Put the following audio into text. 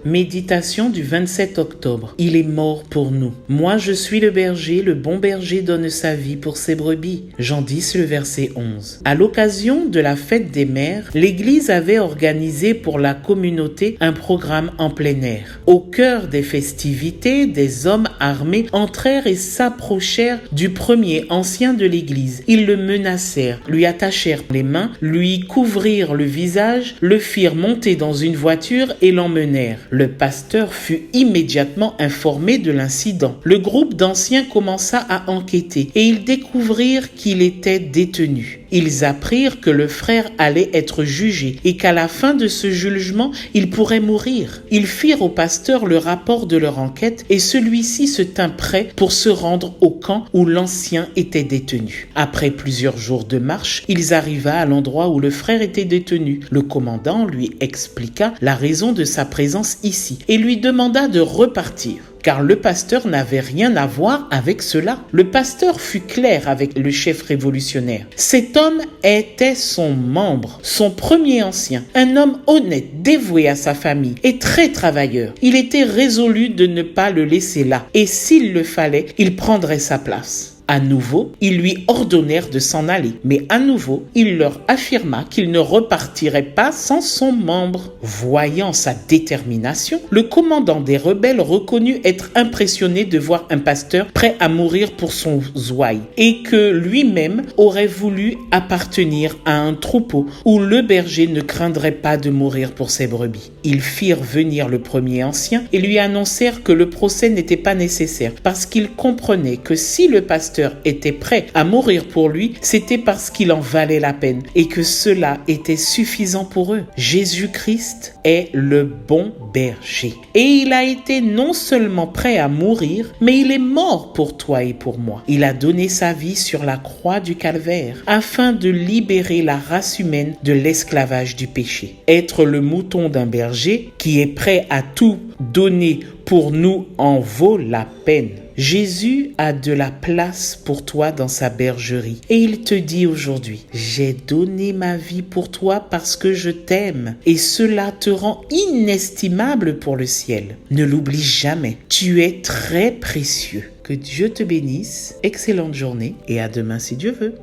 Méditation du 27 octobre. Il est mort pour nous. Moi, je suis le berger, le bon berger donne sa vie pour ses brebis. Jean 10, le verset 11. À l'occasion de la fête des mères, l'Église avait organisé pour la communauté un programme en plein air. Au cœur des festivités, des hommes armés entrèrent et s'approchèrent du premier ancien de l'Église. Ils le menacèrent, lui attachèrent les mains, lui couvrirent le visage, le firent monter dans une voiture et l'emmenèrent. Le pasteur fut immédiatement informé de l'incident. Le groupe d'anciens commença à enquêter et ils découvrirent qu'il était détenu. Ils apprirent que le frère allait être jugé et qu'à la fin de ce jugement, il pourrait mourir. Ils firent au pasteur le rapport de leur enquête et celui-ci se tint prêt pour se rendre au camp où l'ancien était détenu. Après plusieurs jours de marche, ils arriva à l'endroit où le frère était détenu. Le commandant lui expliqua la raison de sa présence ici et lui demanda de repartir, car le pasteur n'avait rien à voir avec cela. Le pasteur fut clair avec le chef révolutionnaire. Cet homme était son membre, son premier ancien, un homme honnête, dévoué à sa famille et très travailleur. Il était résolu de ne pas le laisser là, et s'il le fallait, il prendrait sa place. À nouveau, ils lui ordonnèrent de s'en aller, mais à nouveau, il leur affirma qu'il ne repartirait pas sans son membre. Voyant sa détermination, le commandant des rebelles reconnut être impressionné de voir un pasteur prêt à mourir pour son zouaï, et que lui-même aurait voulu appartenir à un troupeau où le berger ne craindrait pas de mourir pour ses brebis. Ils firent venir le premier ancien et lui annoncèrent que le procès n'était pas nécessaire, parce qu'ils comprenaient que si le pasteur était prêt à mourir pour lui, c'était parce qu'il en valait la peine et que cela était suffisant pour eux. Jésus-Christ est le bon berger et il a été non seulement prêt à mourir, mais il est mort pour toi et pour moi. Il a donné sa vie sur la croix du calvaire afin de libérer la race humaine de l'esclavage du péché. Être le mouton d'un berger qui est prêt à tout donner pour nous en vaut la peine. Jésus a de la place pour toi dans sa bergerie et il te dit aujourd'hui: j'ai donné ma vie pour toi parce que je t'aime et cela te rend inestimable pour le ciel. Ne l'oublie jamais, tu es très précieux. Que Dieu te bénisse, excellente journée et à demain si Dieu veut.